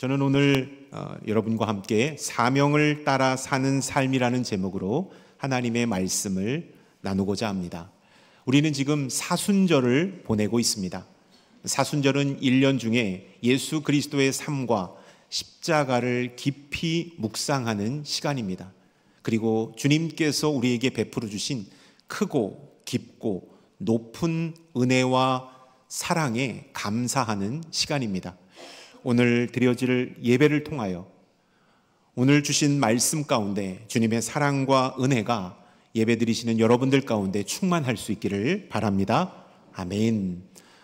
저는 오늘 여러분과 함께 사명을 따라 사는 삶이라는 제목으로 하나님의 말씀을 나누고자 합니다. 우리는 지금 사순절을 보내고 있습니다. 사순절은 1년 중에 예수 그리스도의 삶과 십자가를 깊이 묵상하는 시간입니다. 그리고 주님께서 우리에게 베풀어 주신 크고 깊고 높은 은혜와 사랑에 감사하는 시간입니다. 오늘 드려질 예배를 통하여 오늘 주신 말씀 가운데 주님의 사랑과 은혜가 예배 드리시는 여러분들 가운데 충만할 수 있기를 바랍니다. 아멘.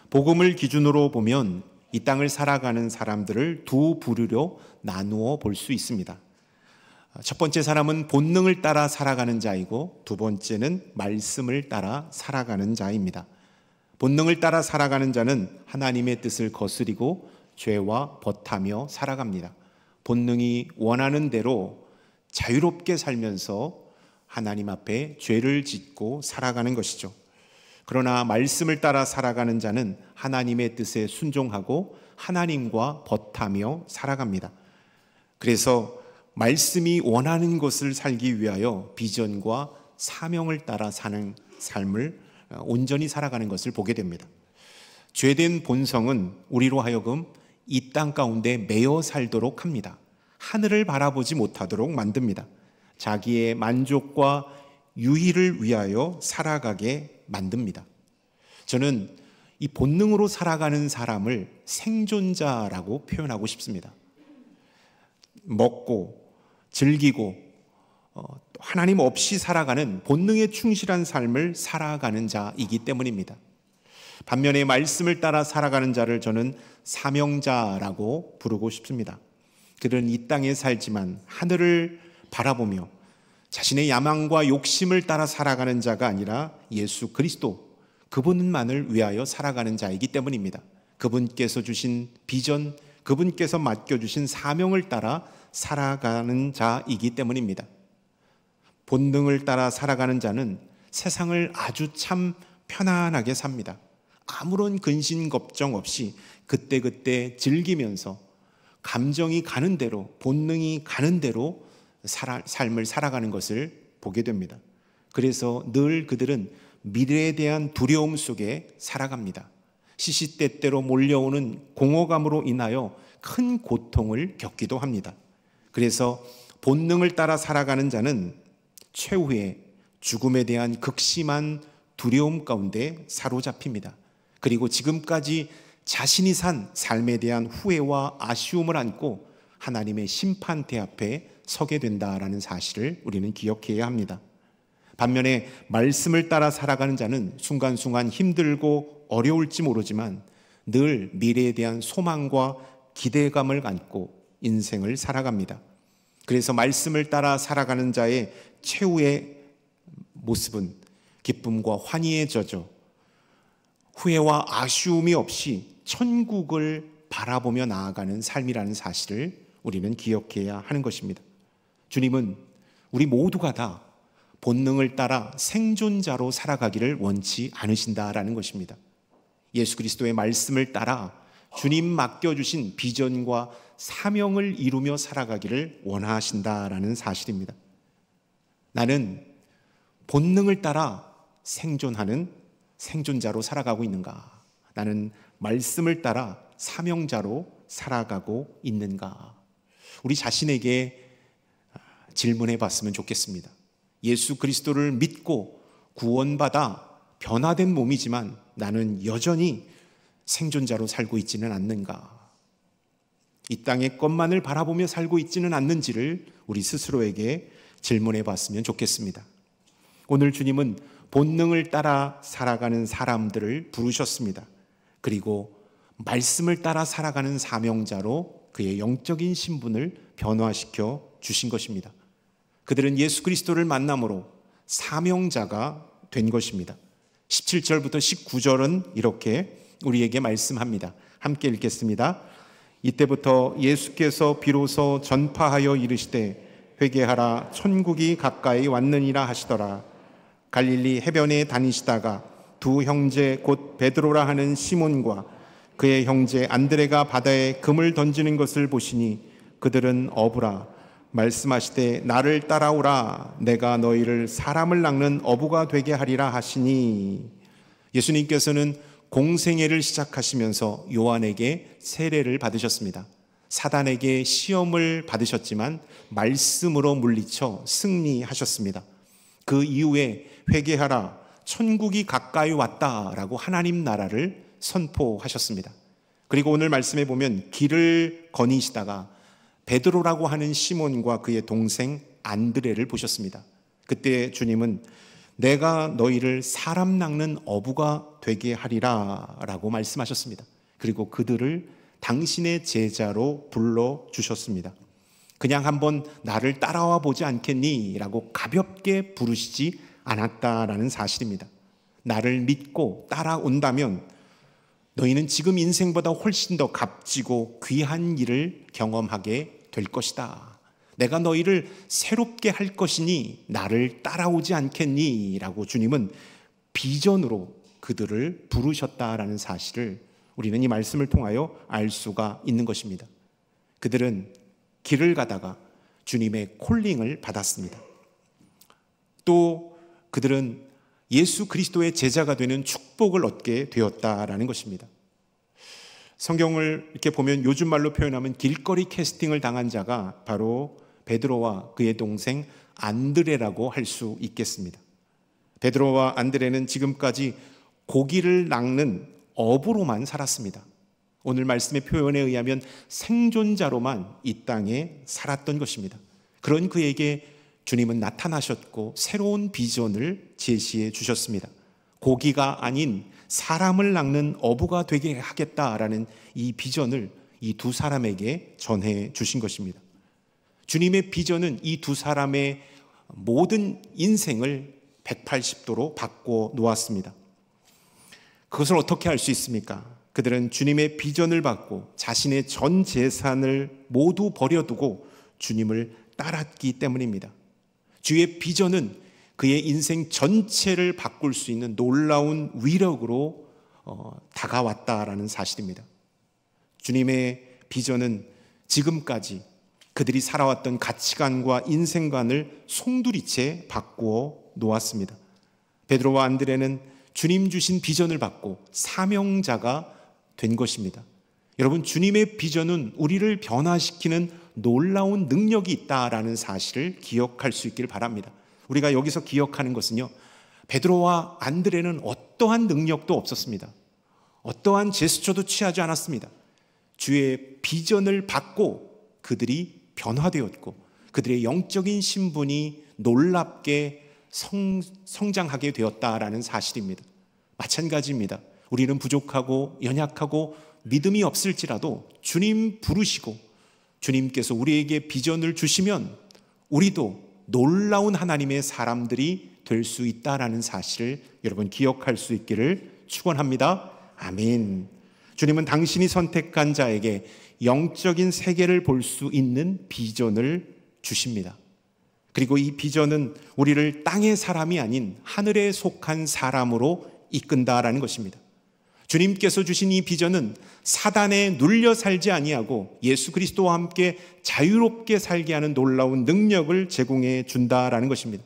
복음을 기준으로 보면 이 땅을 살아가는 사람들을 두 부류로 나누어 볼 수 있습니다. 첫 번째 사람은 본능을 따라 살아가는 자이고, 두 번째는 말씀을 따라 살아가는 자입니다. 본능을 따라 살아가는 자는 하나님의 뜻을 거스리고 죄와 벗하며 살아갑니다. 본능이 원하는 대로 자유롭게 살면서 하나님 앞에 죄를 짓고 살아가는 것이죠. 그러나 말씀을 따라 살아가는 자는 하나님의 뜻에 순종하고 하나님과 벗하며 살아갑니다. 그래서 말씀이 원하는 것을 살기 위하여 비전과 사명을 따라 사는 삶을 온전히 살아가는 것을 보게 됩니다. 죄된 본성은 우리로 하여금 이 땅 가운데 매여 살도록 합니다. 하늘을 바라보지 못하도록 만듭니다. 자기의 만족과 유희를 위하여 살아가게 만듭니다. 저는 이 본능으로 살아가는 사람을 생존자라고 표현하고 싶습니다. 먹고 즐기고 하나님 없이 살아가는 본능에 충실한 삶을 살아가는 자이기 때문입니다. 반면에 말씀을 따라 살아가는 자를 저는 사명자라고 부르고 싶습니다. 그들은 이 땅에 살지만 하늘을 바라보며 자신의 야망과 욕심을 따라 살아가는 자가 아니라 예수 그리스도, 그분만을 위하여 살아가는 자이기 때문입니다. 그분께서 주신 비전, 그분께서 맡겨주신 사명을 따라 살아가는 자이기 때문입니다. 본능을 따라 살아가는 자는 세상을 아주 참 편안하게 삽니다. 아무런 근심 걱정 없이 그때그때 즐기면서 감정이 가는 대로, 본능이 가는 대로 삶을 살아가는 것을 보게 됩니다. 그래서 늘 그들은 미래에 대한 두려움 속에 살아갑니다. 시시때때로 몰려오는 공허감으로 인하여 큰 고통을 겪기도 합니다. 그래서 본능을 따라 살아가는 자는 최후의 죽음에 대한 극심한 두려움 가운데 사로잡힙니다. 그리고 지금까지 자신이 산 삶에 대한 후회와 아쉬움을 안고 하나님의 심판대 앞에 서게 된다라는 사실을 우리는 기억해야 합니다. 반면에 말씀을 따라 살아가는 자는 순간순간 힘들고 어려울지 모르지만 늘 미래에 대한 소망과 기대감을 안고 인생을 살아갑니다. 그래서 말씀을 따라 살아가는 자의 최후의 모습은 기쁨과 환희에 젖어 후회와 아쉬움이 없이 천국을 바라보며 나아가는 삶이라는 사실을 우리는 기억해야 하는 것입니다. 주님은 우리 모두가 다 본능을 따라 생존자로 살아가기를 원치 않으신다라는 것입니다. 예수 그리스도의 말씀을 따라 주님 맡겨주신 비전과 사명을 이루며 살아가기를 원하신다라는 사실입니다. 나는 본능을 따라 생존하는 생존자로 살아가고 있는가? 나는 말씀을 따라 사명자로 살아가고 있는가? 우리 자신에게 질문해 봤으면 좋겠습니다. 예수 그리스도를 믿고 구원받아 변화된 몸이지만 나는 여전히 생존자로 살고 있지는 않는가? 이 땅의 것만을 바라보며 살고 있지는 않는지를 우리 스스로에게 질문해 봤으면 좋겠습니다. 오늘 주님은 본능을 따라 살아가는 사람들을 부르셨습니다. 그리고 말씀을 따라 살아가는 사명자로 그의 영적인 신분을 변화시켜 주신 것입니다. 그들은 예수 그리스도를 만남으로 사명자가 된 것입니다. 17절부터 19절은 이렇게 우리에게 말씀합니다. 함께 읽겠습니다. 이때부터 예수께서 비로소 전파하여 이르시되 회개하라, 천국이 가까이 왔느니라 하시더라. 갈릴리 해변에 다니시다가 두 형제 곧 베드로라 하는 시몬과 그의 형제 안드레가 바다에 금을 던지는 것을 보시니 그들은 어부라 말씀하시되 나를 따라오라 내가 너희를 사람을 낚는 어부가 되게 하리라 하시니. 예수님께서는 공생애를 시작하시면서 요한에게 세례를 받으셨습니다. 사단에게 시험을 받으셨지만 말씀으로 물리쳐 승리하셨습니다. 그 이후에 회개하라 천국이 가까이 왔다라고 하나님 나라를 선포하셨습니다. 그리고 오늘 말씀에 보면 길을 거니시다가 베드로라고 하는 시몬과 그의 동생 안드레를 보셨습니다. 그때 주님은 내가 너희를 사람 낚는 어부가 되게 하리라 라고 말씀하셨습니다. 그리고 그들을 당신의 제자로 불러주셨습니다. 그냥 한번 나를 따라와 보지 않겠니? 라고 가볍게 부르시지 않았다라는 사실입니다. 나를 믿고 따라온다면 너희는 지금 인생보다 훨씬 더 값지고 귀한 일을 경험하게 될 것이다. 내가 너희를 새롭게 할 것이니 나를 따라오지 않겠니? 라고 주님은 비전으로 그들을 부르셨다라는 사실을 우리는 이 말씀을 통하여 알 수가 있는 것입니다. 그들은 길을 가다가 주님의 콜링을 받았습니다. 또 그들은 예수 그리스도의 제자가 되는 축복을 얻게 되었다라는 것입니다. 성경을 이렇게 보면 요즘 말로 표현하면 길거리 캐스팅을 당한 자가 바로 베드로와 그의 동생 안드레라고 할 수 있겠습니다. 베드로와 안드레는 지금까지 고기를 낚는 어부로만 살았습니다. 오늘 말씀의 표현에 의하면 생존자로만 이 땅에 살았던 것입니다. 그런 그에게 주님은 나타나셨고 새로운 비전을 제시해 주셨습니다. 고기가 아닌 사람을 낚는 어부가 되게 하겠다라는 이 비전을 이 두 사람에게 전해 주신 것입니다. 주님의 비전은 이 두 사람의 모든 인생을 180도로 바꿔 놓았습니다. 그것을 어떻게 할 수 있습니까? 그들은 주님의 비전을 받고 자신의 전 재산을 모두 버려두고 주님을 따랐기 때문입니다. 주의 비전은 그의 인생 전체를 바꿀 수 있는 놀라운 위력으로 다가왔다라는 사실입니다. 주님의 비전은 지금까지 그들이 살아왔던 가치관과 인생관을 송두리째 바꾸어 놓았습니다. 베드로와 안드레는 주님 주신 비전을 받고 사명자가 된 것입니다. 여러분, 주님의 비전은 우리를 변화시키는 놀라운 능력이 있다라는 사실을 기억할 수 있기를 바랍니다. 우리가 여기서 기억하는 것은요, 베드로와 안드레는 어떠한 능력도 없었습니다. 어떠한 제스처도 취하지 않았습니다. 주의 비전을 받고 그들이 변화되었고 그들의 영적인 신분이 놀랍게 성장하게 되었다라는 사실입니다. 마찬가지입니다. 우리는 부족하고 연약하고 믿음이 없을지라도 주님 부르시고 주님께서 우리에게 비전을 주시면 우리도 놀라운 하나님의 사람들이 될 수 있다라는 사실을 여러분 기억할 수 있기를 축원합니다. 아멘. 주님은 당신이 선택한 자에게 영적인 세계를 볼 수 있는 비전을 주십니다. 그리고 이 비전은 우리를 땅의 사람이 아닌 하늘에 속한 사람으로 이끈다라는 것입니다. 주님께서 주신 이 비전은 사단에 눌려 살지 아니하고 예수 그리스도와 함께 자유롭게 살게 하는 놀라운 능력을 제공해 준다라는 것입니다.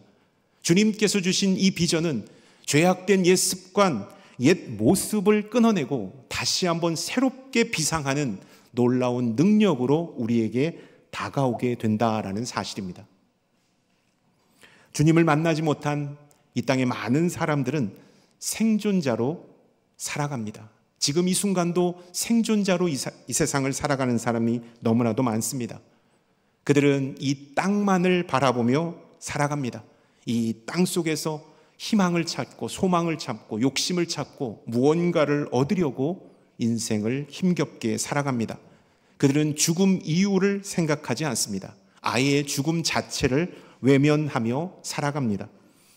주님께서 주신 이 비전은 죄악된 옛 습관, 옛 모습을 끊어내고 다시 한번 새롭게 비상하는 놀라운 능력으로 우리에게 다가오게 된다라는 사실입니다. 주님을 만나지 못한 이 땅의 많은 사람들은 생존자로 살아갑니다. 지금 이 순간도 생존자로 이 세상을 살아가는 사람이 너무나도 많습니다. 그들은 이 땅만을 바라보며 살아갑니다. 이 땅 속에서 희망을 찾고 소망을 찾고 욕심을 찾고 무언가를 얻으려고 인생을 힘겹게 살아갑니다. 그들은 죽음 이유를 생각하지 않습니다. 아예 죽음 자체를 외면하며 살아갑니다.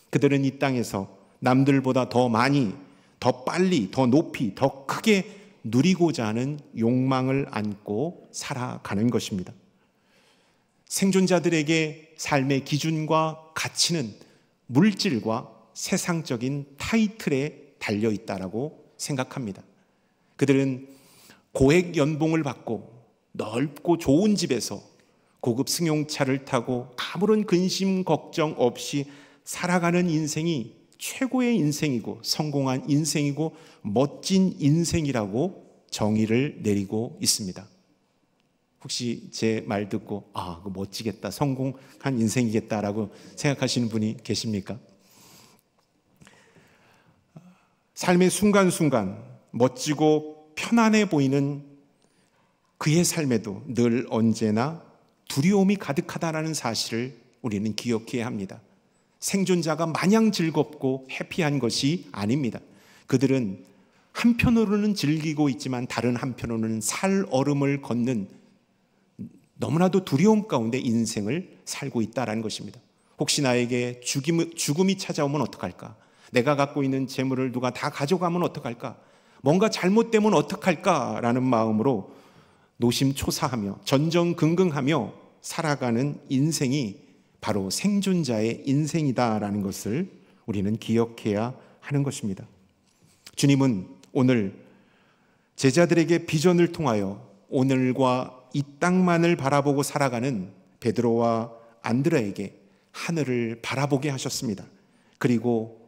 그들은 이 땅에서 남들보다 더 많이, 더 빨리, 더 높이, 더 크게 누리고자 하는 욕망을 안고 살아가는 것입니다. 생존자들에게 삶의 기준과 가치는 물질과 세상적인 타이틀에 달려 있다라고 생각합니다. 그들은 고액 연봉을 받고 넓고 좋은 집에서 고급 승용차를 타고 아무런 근심 걱정 없이 살아가는 인생이 최고의 인생이고 성공한 인생이고 멋진 인생이라고 정의를 내리고 있습니다. 혹시 제 말 듣고 그거 멋지겠다, 성공한 인생이겠다라고 생각하시는 분이 계십니까? 삶의 순간순간 멋지고 편안해 보이는 그의 삶에도 늘 언제나 두려움이 가득하다는 사실을 우리는 기억해야 합니다. 생존자가 마냥 즐겁고 해피한 것이 아닙니다. 그들은 한편으로는 즐기고 있지만 다른 한편으로는 살얼음을 걷는 너무나도 두려움 가운데 인생을 살고 있다는 것입니다. 혹시 나에게 죽음이 찾아오면 어떡할까? 내가 갖고 있는 재물을 누가 다 가져가면 어떡할까? 뭔가 잘못되면 어떡할까? 라는 마음으로 노심초사하며 전전긍긍하며 살아가는 인생이 바로 생존자의 인생이다라는 것을 우리는 기억해야 하는 것입니다. 주님은 오늘 제자들에게 비전을 통하여 오늘과 이 땅만을 바라보고 살아가는 베드로와 안드레에게 하늘을 바라보게 하셨습니다. 그리고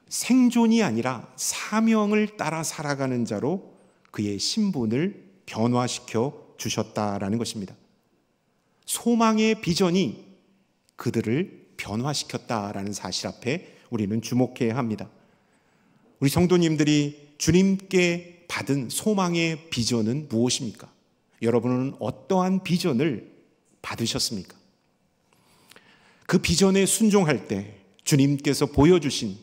생존이 아니라 사명을 따라 살아가는 자로 그의 신분을 변화시켜 주셨다라는 것입니다. 소망의 비전이 그들을 변화시켰다라는 사실 앞에 우리는 주목해야 합니다. 우리 성도님들이 주님께 받은 소망의 비전은 무엇입니까? 여러분은 어떠한 비전을 받으셨습니까? 그 비전에 순종할 때, 주님께서 보여주신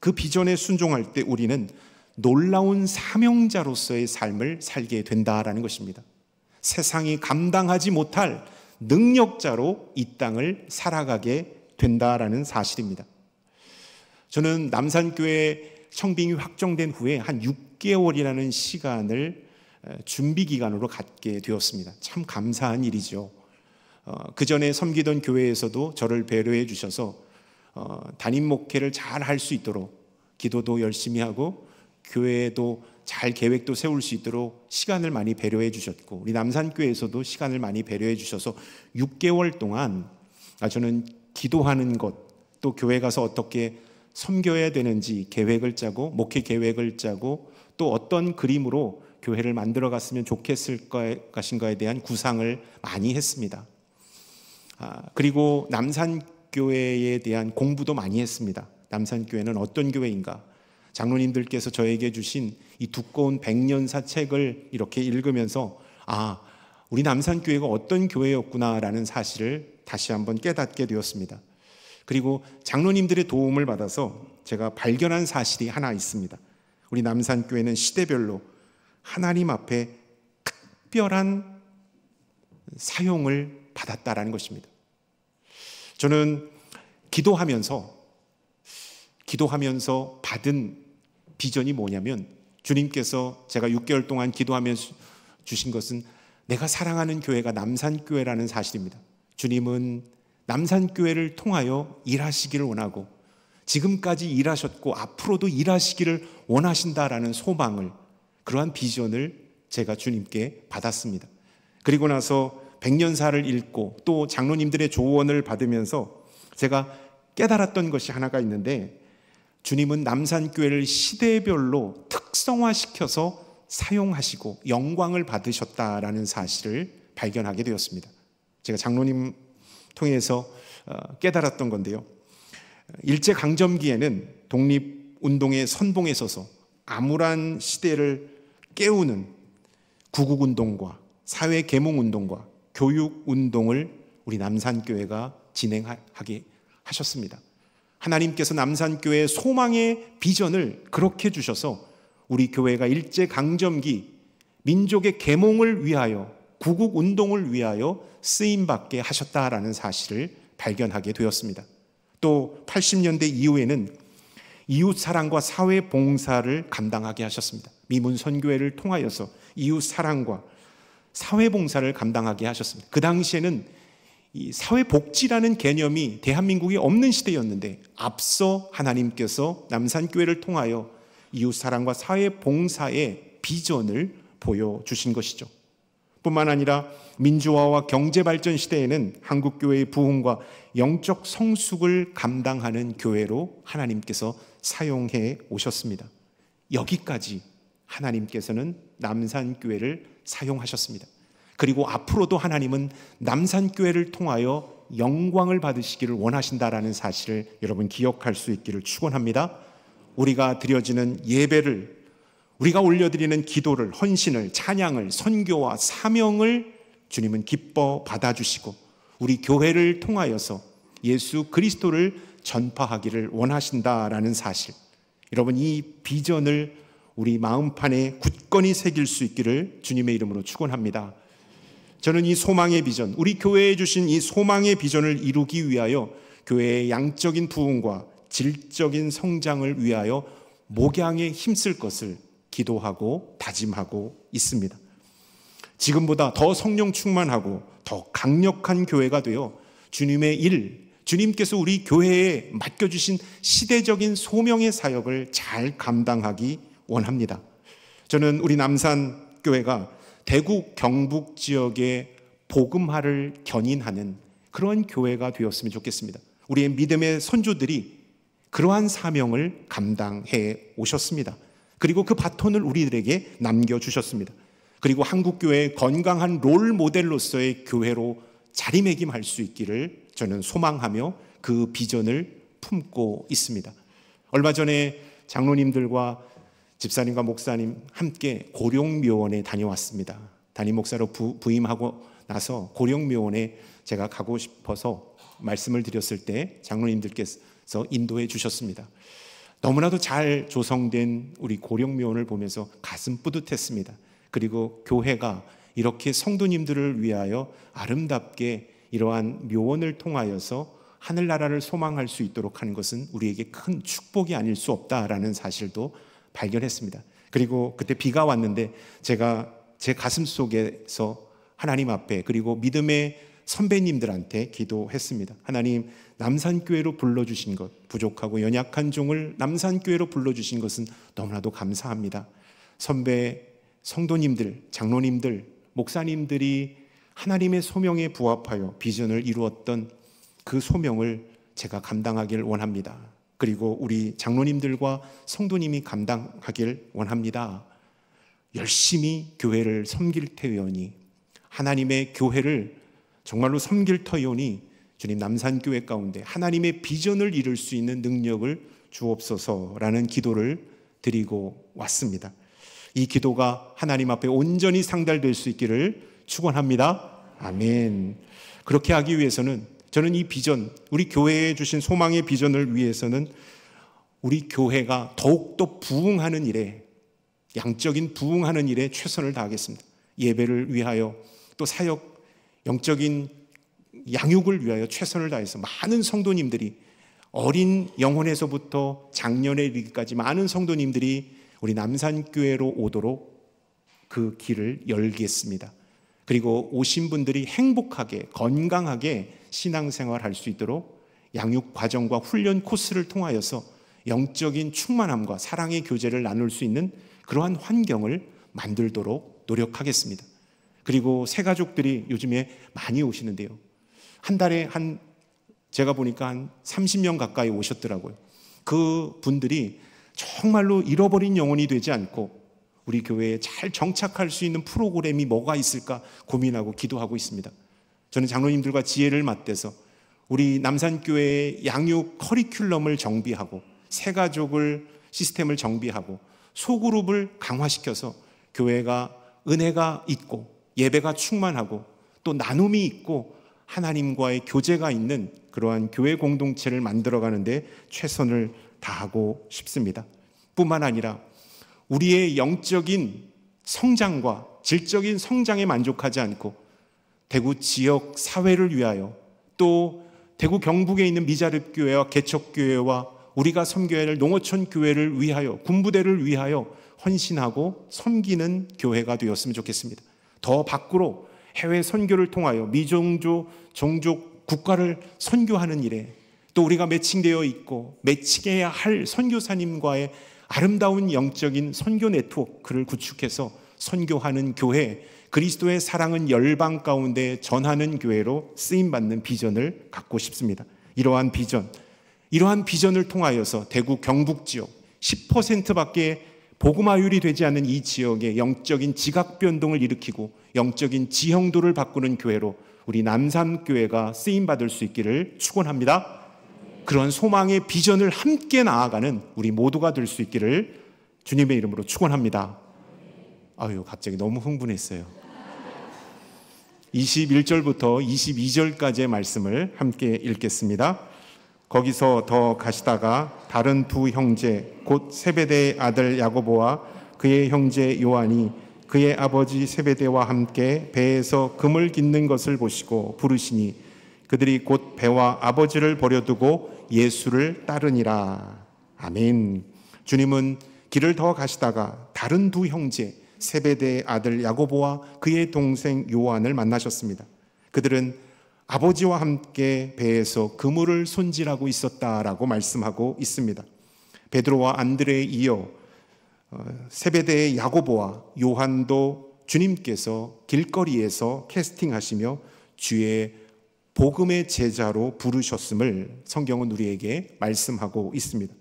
그 비전에 순종할 때 우리는 놀라운 사명자로서의 삶을 살게 된다라는 것입니다. 세상이 감당하지 못할 능력자로 이 땅을 살아가게 된다라는 사실입니다. 저는 남산교회 청빙이 확정된 후에 한 6개월이라는 시간을 준비 기간으로 갖게 되었습니다. 참 감사한 일이죠. 그 전에 섬기던 교회에서도 저를 배려해 주셔서 담임 목회를 잘 할 수 있도록 기도도 열심히 하고 교회도 잘 계획도 세울 수 있도록 시간을 많이 배려해 주셨고, 우리 남산교회에서도 시간을 많이 배려해 주셔서 6개월 동안 저는 기도하는 것, 또 교회 가서 어떻게 섬겨야 되는지 계획을 짜고, 목회 계획을 짜고, 또 어떤 그림으로 교회를 만들어 갔으면 좋겠을 것인가에 대한 구상을 많이 했습니다. 그리고 남산교회에 대한 공부도 많이 했습니다. 남산교회는 어떤 교회인가? 장로님들께서 저에게 주신 이 두꺼운 백년사 책을 이렇게 읽으면서 우리 남산교회가 어떤 교회였구나라는 사실을 다시 한번 깨닫게 되었습니다. 그리고 장로님들의 도움을 받아서 제가 발견한 사실이 하나 있습니다. 우리 남산교회는 시대별로 하나님 앞에 특별한 사용을 받았다라는 것입니다. 저는 기도하면서 받은 비전이 뭐냐면, 주님께서 제가 6개월 동안 기도하면서 주신 것은 내가 사랑하는 교회가 남산교회라는 사실입니다. 주님은 남산교회를 통하여 일하시기를 원하고 지금까지 일하셨고 앞으로도 일하시기를 원하신다라는 소망을, 그러한 비전을 제가 주님께 받았습니다. 그리고 나서 백년사를 읽고 또 장로님들의 조언을 받으면서 제가 깨달았던 것이 하나가 있는데, 주님은 남산교회를 시대별로 특성화시켜서 사용하시고 영광을 받으셨다라는 사실을 발견하게 되었습니다. 제가 장로님 통해서 깨달았던 건데요, 일제강점기에는 독립운동의 선봉에 서서 암울한 시대를 깨우는 구국운동과 사회계몽운동과 교육운동을 우리 남산교회가 진행하게 하셨습니다. 하나님께서 남산교회의 소망의 비전을 그렇게 주셔서 우리 교회가 일제강점기 민족의 계몽을 위하여, 구국운동을 위하여 쓰임받게 하셨다라는 사실을 발견하게 되었습니다. 또 80년대 이후에는 이웃사랑과 사회봉사를 감당하게 하셨습니다. 미문선교회를 통하여서 이웃사랑과 사회봉사를 감당하게 하셨습니다. 그 당시에는 이 사회복지라는 개념이 대한민국에 없는 시대였는데, 앞서 하나님께서 남산교회를 통하여 이웃사랑과 사회봉사의 비전을 보여주신 것이죠. 뿐만 아니라 민주화와 경제발전 시대에는 한국교회의 부흥과 영적 성숙을 감당하는 교회로 하나님께서 사용해 오셨습니다. 여기까지 하나님께서는 남산교회를 사용하셨습니다. 그리고 앞으로도 하나님은 남산교회를 통하여 영광을 받으시기를 원하신다라는 사실을 여러분 기억할 수 있기를 축원합니다. 우리가 드려지는 예배를, 우리가 올려드리는 기도를, 헌신을, 찬양을, 선교와 사명을 주님은 기뻐 받아주시고 우리 교회를 통하여서 예수 그리스도를 전파하기를 원하신다라는 사실, 여러분 이 비전을 우리 마음판에 굳건히 새길 수 있기를 주님의 이름으로 축원합니다. 저는 이 소망의 비전, 우리 교회에 주신 이 소망의 비전을 이루기 위하여 교회의 양적인 부흥과 질적인 성장을 위하여 목양에 힘쓸 것을 기도하고 다짐하고 있습니다. 지금보다 더 성령 충만하고 더 강력한 교회가 되어 주님의 일, 주님께서 우리 교회에 맡겨주신 시대적인 소명의 사역을 잘 감당하기 원합니다. 저는 우리 남산교회가 대구 경북 지역의 복음화를 견인하는 그런 교회가 되었으면 좋겠습니다. 우리의 믿음의 선조들이 그러한 사명을 감당해 오셨습니다. 그리고 그 바톤을 우리들에게 남겨주셨습니다. 그리고 한국교회의 건강한 롤 모델로서의 교회로 자리매김할 수 있기를 저는 소망하며 그 비전을 품고 있습니다. 얼마 전에 장로님들과 집사님과 목사님 함께 고령묘원에 다녀왔습니다. 담임 목사로 부임하고 나서 고령묘원에 제가 가고 싶어서 말씀을 드렸을 때 장로님들께서 인도해 주셨습니다. 너무나도 잘 조성된 우리 고령묘원을 보면서 가슴 뿌듯했습니다. 그리고 교회가 이렇게 성도님들을 위하여 아름답게 이러한 묘원을 통하여서 하늘나라를 소망할 수 있도록 하는 것은 우리에게 큰 축복이 아닐 수 없다라는 사실도 발견했습니다. 그리고 그때 비가 왔는데 제가 제 가슴 속에서 하나님 앞에 그리고 믿음의 선배님들한테 기도했습니다. 하나님, 남산교회로 불러주신 것, 부족하고 연약한 종을 남산교회로 불러주신 것은 너무나도 감사합니다. 선배 성도님들, 장로님들, 목사님들이 하나님의 소명에 부합하여 비전을 이루었던 그 소명을 제가 감당하길 원합니다. 그리고 우리 장로님들과 성도님이 감당하길 원합니다. 열심히 교회를 섬길 터이오니, 하나님의 교회를 정말로 섬길 터이오니 주님 남산교회 가운데 하나님의 비전을 이룰 수 있는 능력을 주옵소서라는 기도를 드리고 왔습니다. 이 기도가 하나님 앞에 온전히 상달될 수 있기를 축원합니다. 아멘. 그렇게 하기 위해서는 저는 이 비전, 우리 교회에 주신 소망의 비전을 위해서는 우리 교회가 더욱더 부흥하는 일에, 양적인 부흥하는 일에 최선을 다하겠습니다. 예배를 위하여 또 사역, 영적인 양육을 위하여 최선을 다해서 많은 성도님들이, 어린 영혼에서부터 장년에 이르기까지 많은 성도님들이 우리 남산교회로 오도록 그 길을 열겠습니다. 그리고 오신 분들이 행복하게 건강하게 신앙생활 할 수 있도록 양육 과정과 훈련 코스를 통하여서 영적인 충만함과 사랑의 교제를 나눌 수 있는 그러한 환경을 만들도록 노력하겠습니다. 그리고 새 가족들이 요즘에 많이 오시는데요, 한 달에 제가 보니까 한 30명 가까이 오셨더라고요. 그 분들이 정말로 잃어버린 영혼이 되지 않고 우리 교회에 잘 정착할 수 있는 프로그램이 뭐가 있을까 고민하고 기도하고 있습니다. 저는 장로님들과 지혜를 맞대서 우리 남산교회의 양육 커리큘럼을 정비하고 새가족을 시스템을 정비하고 소그룹을 강화시켜서 교회가 은혜가 있고 예배가 충만하고 또 나눔이 있고 하나님과의 교제가 있는 그러한 교회 공동체를 만들어가는데 최선을 다하고 싶습니다. 뿐만 아니라 우리의 영적인 성장과 질적인 성장에 만족하지 않고 대구 지역 사회를 위하여 또 대구 경북에 있는 미자립교회와 개척교회와 우리가 섬겨야 할 농어촌 교회를 위하여, 군부대를 위하여 헌신하고 섬기는 교회가 되었으면 좋겠습니다. 더 밖으로 해외 선교를 통하여 미종교, 종족, 국가를 선교하는 일에 또 우리가 매칭되어 있고 매칭해야 할 선교사님과의 아름다운 영적인 선교 네트워크를 구축해서 선교하는 교회, 그리스도의 사랑은 열방 가운데 전하는 교회로 쓰임받는 비전을 갖고 싶습니다. 이러한 비전을 통하여서 대구 경북 지역 10%밖에 복음화율이 되지 않는 이 지역의 영적인 지각 변동을 일으키고 영적인 지형도를 바꾸는 교회로 우리 남산교회가 쓰임받을 수 있기를 축원합니다. 그런 소망의 비전을 함께 나아가는 우리 모두가 될 수 있기를 주님의 이름으로 축원합니다. 아유, 갑자기 너무 흥분했어요. 21절부터 22절까지의 말씀을 함께 읽겠습니다. 거기서 더 가시다가 다른 두 형제 곧 세베대의 아들 야고보와 그의 형제 요한이 그의 아버지 세베대와 함께 배에서 금을 깃는 것을 보시고 부르시니 그들이 곧 배와 아버지를 버려두고 예수를 따르니라. 아멘. 주님은 길을 더 가시다가 다른 두 형제 세베대의 아들 야고보와 그의 동생 요한을 만나셨습니다. 그들은 아버지와 함께 배에서 그물을 손질하고 있었다라고 말씀하고 있습니다. 베드로와 안드레에 이어 세베대의 야고보와 요한도 주님께서 길거리에서 캐스팅하시며 주의 복음의 제자로 부르셨음을 성경은 우리에게 말씀하고 있습니다.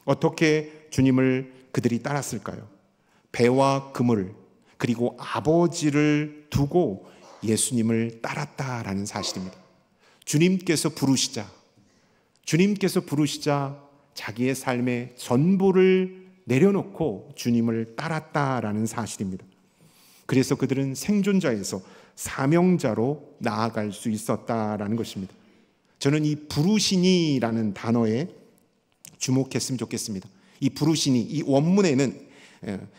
어떻게 주님을 그들이 따랐을까요? 배와 그물 그리고 아버지를 두고 예수님을 따랐다라는 사실입니다. 주님께서 부르시자 자기의 삶의 전부를 내려놓고 주님을 따랐다라는 사실입니다. 그래서 그들은 생존자에서 사명자로 나아갈 수 있었다라는 것입니다. 저는 이 부르시니라는 단어에 주목했으면 좋겠습니다. 이 부르시니, 이 원문에는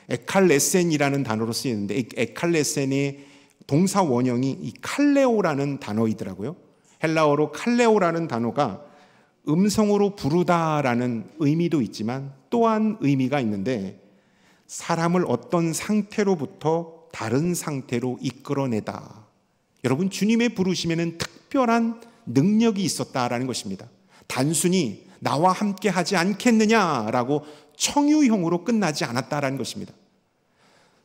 에칼레센이라는 단어로 쓰이는데 이 에칼레센의 동사 원형이 이 칼레오라는 단어이더라고요. 헬라어로 칼레오라는 단어가 음성으로 부르다라는 의미도 있지만 또한 의미가 있는데 사람을 어떤 상태로부터 다른 상태로 이끌어내다. 여러분, 주님의 부르심에는 특별한 능력이 있었다라는 것입니다. 단순히 나와 함께 하지 않겠느냐라고 청유형으로 끝나지 않았다라는 것입니다.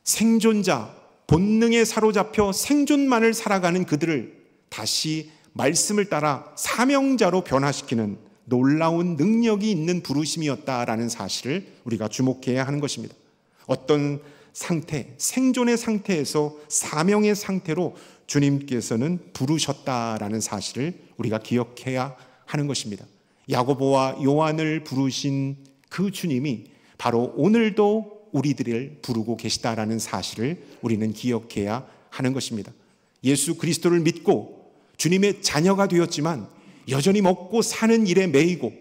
생존자, 본능에 사로잡혀 생존만을 살아가는 그들을 다시 말씀을 따라 사명자로 변화시키는 놀라운 능력이 있는 부르심이었다라는 사실을 우리가 주목해야 하는 것입니다. 어떤 상태, 생존의 상태에서 사명의 상태로 주님께서는 부르셨다라는 사실을 우리가 기억해야 하는 것입니다. 야고보와 요한을 부르신 그 주님이 바로 오늘도 우리들을 부르고 계시다라는 사실을 우리는 기억해야 하는 것입니다. 예수 그리스도를 믿고 주님의 자녀가 되었지만 여전히 먹고 사는 일에 매이고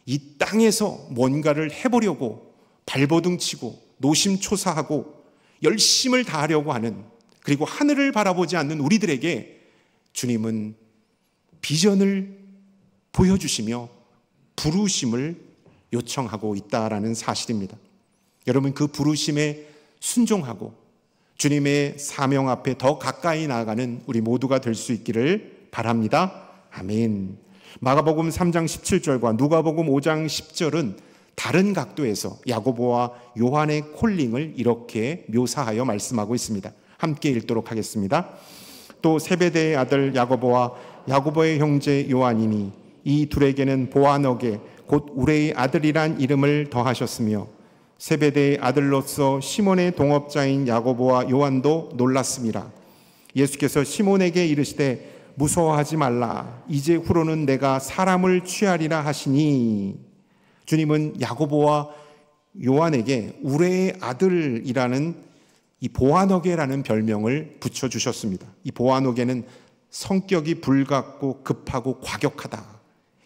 이 땅에서 뭔가를 해보려고 발버둥치고 노심초사하고 열심을 다하려고 하는, 그리고 하늘을 바라보지 않는 우리들에게 주님은 비전을 보여주시며 부르심을 요청하고 있다라는 사실입니다. 여러분, 그 부르심에 순종하고 주님의 사명 앞에 더 가까이 나아가는 우리 모두가 될 수 있기를 바랍니다. 아멘. 마가복음 3장 17절과 누가복음 5장 10절은 다른 각도에서 야고보와 요한의 콜링을 이렇게 묘사하여 말씀하고 있습니다. 함께 읽도록 하겠습니다. 또 세베대의 아들 야고보와 야고보의 형제 요한이니 이 둘에게는 보아너게 곧 우레의 아들이란 이름을 더하셨으며 세베대의 아들로서 시몬의 동업자인 야고보와 요한도 놀랐습니다. 예수께서 시몬에게 이르시되 무서워하지 말라. 이제 후로는 내가 사람을 취하리라 하시니, 주님은 야고보와 요한에게 우레의 아들이라는 이 보아너게라는 별명을 붙여주셨습니다. 이 보아너게는 성격이 불같고 급하고 과격하다,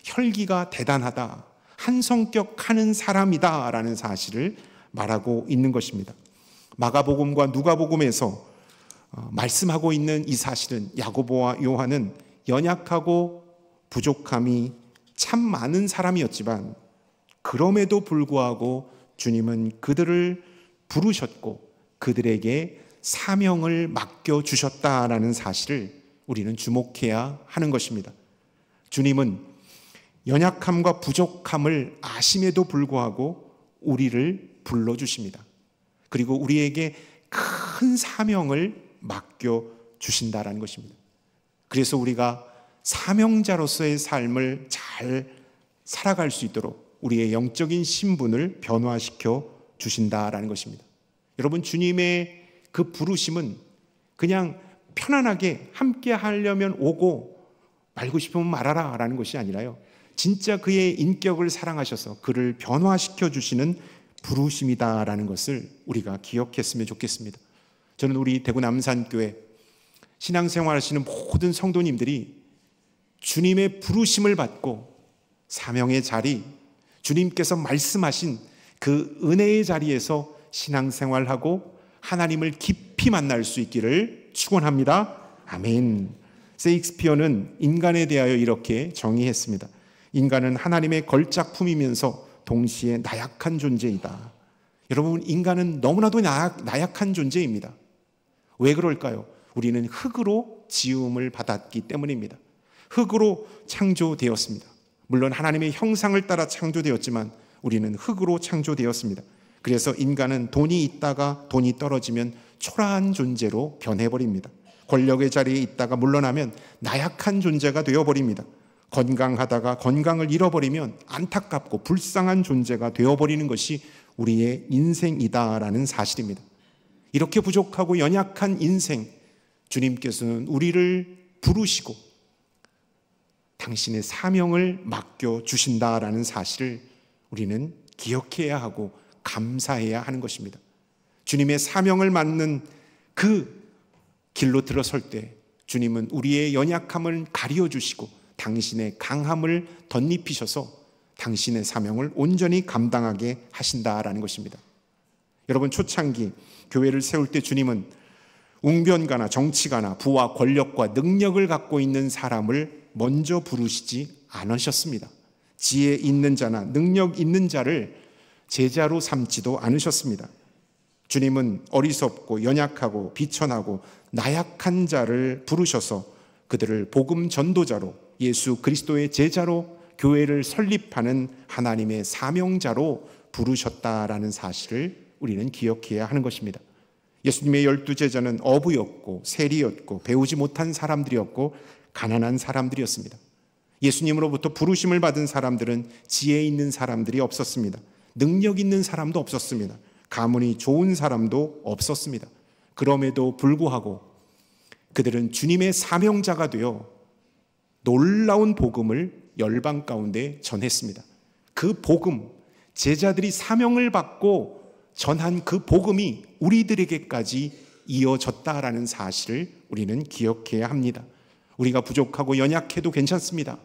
혈기가 대단하다, 한 성격하는 사람이다 라는 사실을 말하고 있는 것입니다. 마가복음과 누가복음에서 말씀하고 있는 이 사실은 야고보와 요한은 연약하고 부족함이 참 많은 사람이었지만 그럼에도 불구하고 주님은 그들을 부르셨고 그들에게 사명을 맡겨주셨다라는 사실을 우리는 주목해야 하는 것입니다. 주님은 연약함과 부족함을 아심에도 불구하고 우리를 불러주십니다. 그리고 우리에게 큰 큰 사명을 맡겨 주신다라는 것입니다. 그래서 우리가 사명자로서의 삶을 잘 살아갈 수 있도록 우리의 영적인 신분을 변화시켜 주신다라는 것입니다. 여러분, 주님의 그 부르심은 그냥 편안하게 함께 하려면 오고 말고 싶으면 말아라 라는 것이 아니라요, 진짜 그의 인격을 사랑하셔서 그를 변화시켜 주시는 부르심이다라는 것을 우리가 기억했으면 좋겠습니다. 저는 우리 대구 남산교회 신앙생활 하시는 모든 성도님들이 주님의 부르심을 받고 사명의 자리, 주님께서 말씀하신 그 은혜의 자리에서 신앙생활하고 하나님을 깊이 만날 수 있기를 축원합니다. 아멘. 세익스피어는 인간에 대하여 이렇게 정의했습니다. 인간은 하나님의 걸작품이면서 동시에 나약한 존재이다. 여러분, 인간은 너무나도 나약한 존재입니다. 왜 그럴까요? 우리는 흙으로 지음을 받았기 때문입니다. 흙으로 창조되었습니다. 물론 하나님의 형상을 따라 창조되었지만 우리는 흙으로 창조되었습니다. 그래서 인간은 돈이 있다가 돈이 떨어지면 초라한 존재로 변해버립니다. 권력의 자리에 있다가 물러나면 나약한 존재가 되어버립니다. 건강하다가 건강을 잃어버리면 안타깝고 불쌍한 존재가 되어버리는 것이 우리의 인생이다라는 사실입니다. 이렇게 부족하고 연약한 인생, 주님께서는 우리를 부르시고 당신의 사명을 맡겨주신다라는 사실을 우리는 기억해야 하고 감사해야 하는 것입니다. 주님의 사명을 맡는 그 길로 들어설 때 주님은 우리의 연약함을 가려주시고 당신의 강함을 덧입히셔서 당신의 사명을 온전히 감당하게 하신다라는 것입니다. 여러분, 초창기 교회를 세울 때 주님은 웅변가나 정치가나 부와 권력과 능력을 갖고 있는 사람을 먼저 부르시지 않으셨습니다. 지혜 있는 자나 능력 있는 자를 제자로 삼지도 않으셨습니다. 주님은 어리석고 연약하고 비천하고 나약한 자를 부르셔서 그들을 복음 전도자로, 예수 그리스도의 제자로 교회를 설립하는 하나님의 사명자로 부르셨다라는 사실을 우리는 기억해야 하는 것입니다. 예수님의 12제자는 어부였고 세리였고 배우지 못한 사람들이었고 가난한 사람들이었습니다. 예수님으로부터 부르심을 받은 사람들은 지혜 있는 사람들이 없었습니다. 능력 있는 사람도 없었습니다. 가문이 좋은 사람도 없었습니다. 그럼에도 불구하고 그들은 주님의 사명자가 되어 놀라운 복음을 열방 가운데 전했습니다. 그 복음, 제자들이 사명을 받고 전한 그 복음이 우리들에게까지 이어졌다라는 사실을 우리는 기억해야 합니다. 우리가 부족하고 연약해도 괜찮습니다.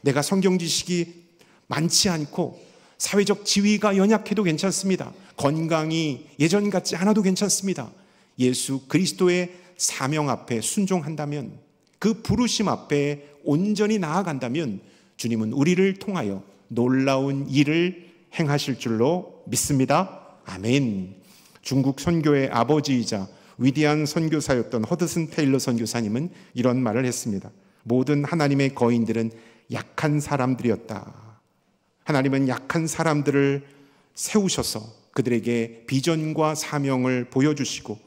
내가 성경 지식이 많지 않고 사회적 지위가 연약해도 괜찮습니다. 건강이 예전 같지 않아도 괜찮습니다. 예수 그리스도의 사명 앞에 순종한다면, 그 부르심 앞에 온전히 나아간다면 주님은 우리를 통하여 놀라운 일을 행하실 줄로 믿습니다. 아멘. 중국 선교의 아버지이자 위대한 선교사였던 허드슨 테일러 선교사님은 이런 말을 했습니다. 모든 하나님의 거인들은 약한 사람들이었다. 하나님은 약한 사람들을 세우셔서 그들에게 비전과 사명을 보여주시고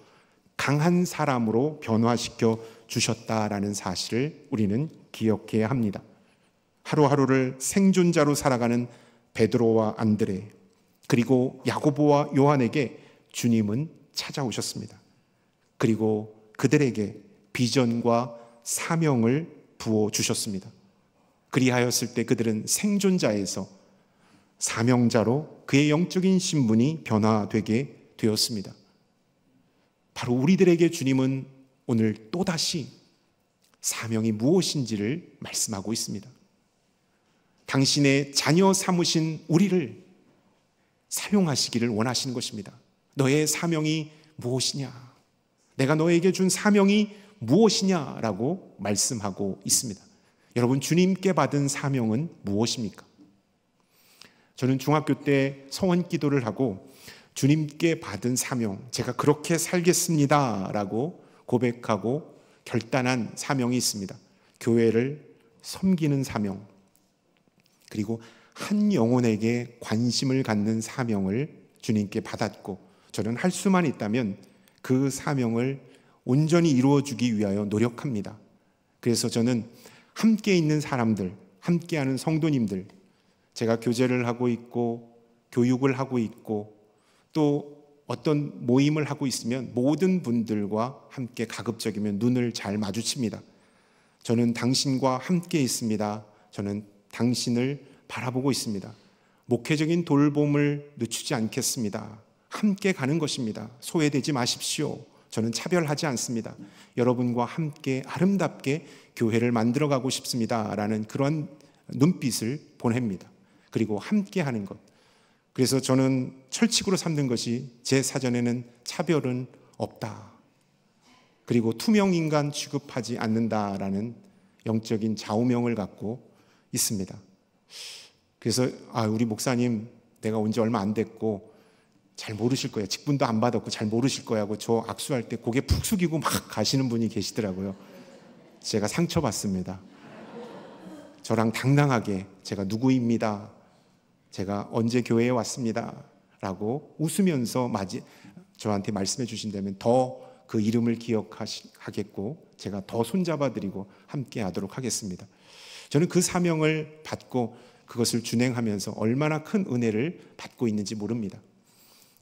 강한 사람으로 변화시켜 주셨다라는 사실을 우리는 기억해야 합니다. 하루하루를 생존자로 살아가는 베드로와 안드레, 그리고 야고보와 요한에게 주님은 찾아오셨습니다. 그리고 그들에게 비전과 사명을 부어주셨습니다. 그리하였을 때 그들은 생존자에서 사명자로 그의 영적인 신분이 변화되게 되었습니다. 바로 우리들에게 주님은 오늘 또다시 사명이 무엇인지를 말씀하고 있습니다. 당신의 자녀 삼으신 우리를 사용하시기를 원하시는 것입니다. 너의 사명이 무엇이냐? 내가 너에게 준 사명이 무엇이냐라고 말씀하고 있습니다. 여러분, 주님께 받은 사명은 무엇입니까? 저는 중학교 때 성원 기도를 하고 주님께 받은 사명, 제가 그렇게 살겠습니다라고 고백하고 결단한 사명이 있습니다. 교회를 섬기는 사명, 그리고 한 영혼에게 관심을 갖는 사명을 주님께 받았고, 저는 할 수만 있다면 그 사명을 온전히 이루어주기 위하여 노력합니다. 그래서 저는 함께 있는 사람들, 함께하는 성도님들, 제가 교제를 하고 있고 교육을 하고 있고 또 어떤 모임을 하고 있으면 모든 분들과 함께 가급적이면 눈을 잘 마주칩니다. 저는 당신과 함께 있습니다. 저는 당신을 바라보고 있습니다. 목회적인 돌봄을 늦추지 않겠습니다. 함께 가는 것입니다. 소외되지 마십시오. 저는 차별하지 않습니다. 여러분과 함께 아름답게 교회를 만들어가고 싶습니다. 라는 그런 눈빛을 보냅니다. 그리고 함께 하는 것. 그래서 저는 철칙으로 삼는 것이 제 사전에는 차별은 없다. 그리고 투명인간 취급하지 않는다라는 영적인 좌우명을 갖고 있습니다. 그래서 우리 목사님 내가 온 지 얼마 안 됐고 잘 모르실 거예요. 직분도 안 받았고 잘 모르실 거야 하고 저 악수할 때 고개 푹 숙이고 막 가시는 분이 계시더라고요. 제가 상처받습니다. 저랑 당당하게 제가 누구입니다. 제가 언제 교회에 왔습니다. 라고 웃으면서 저한테 말씀해 주신다면 더 그 이름을 기억하겠고 제가 더 손잡아드리고 함께 하도록 하겠습니다. 저는 그 사명을 받고 그것을 준행하면서 얼마나 큰 은혜를 받고 있는지 모릅니다.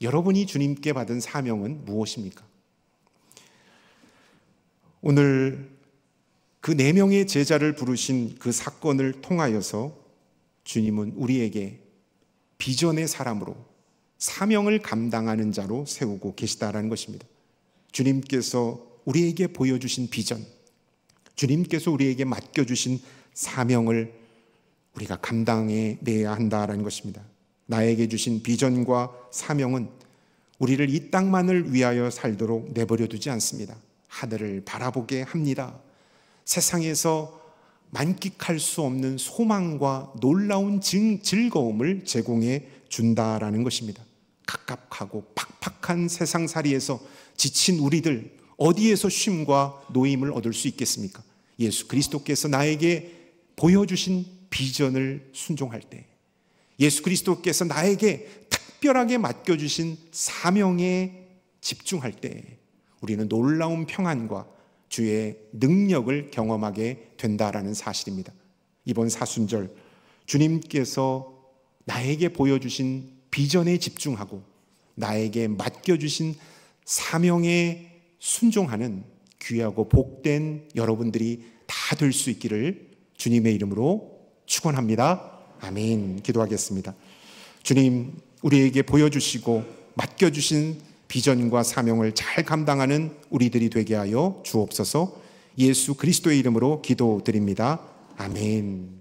여러분이 주님께 받은 사명은 무엇입니까? 오늘 그 4명의 제자를 부르신 그 사건을 통하여서 주님은 우리에게 비전의 사람으로 사명을 감당하는 자로 세우고 계시다라는 것입니다. 주님께서 우리에게 보여주신 비전, 주님께서 우리에게 맡겨주신 사명을 우리가 감당해내야 한다라는 것입니다. 나에게 주신 비전과 사명은 우리를 이 땅만을 위하여 살도록 내버려 두지 않습니다. 하늘을 바라보게 합니다. 세상에서 만끽할 수 없는 소망과 놀라운 즐거움을 제공해 준다라는 것입니다. 갑갑하고 팍팍한 세상살이에서 지친 우리들 어디에서 쉼과 노임을 얻을 수 있겠습니까? 예수 그리스도께서 나에게 보여주신 비전을 순종할 때, 예수 그리스도께서 나에게 특별하게 맡겨주신 사명에 집중할 때 우리는 놀라운 평안과 주의 능력을 경험하게 된다라는 사실입니다. 이번 사순절 주님께서 나에게 보여주신 비전에 집중하고 나에게 맡겨주신 사명에 순종하는 귀하고 복된 여러분들이 다 될 수 있기를 주님의 이름으로 축원합니다. 아멘. 기도하겠습니다. 주님, 우리에게 보여주시고 맡겨주신 비전과 사명을 잘 감당하는 우리들이 되게 하여 주옵소서. 예수 그리스도의 이름으로 기도드립니다. 아멘.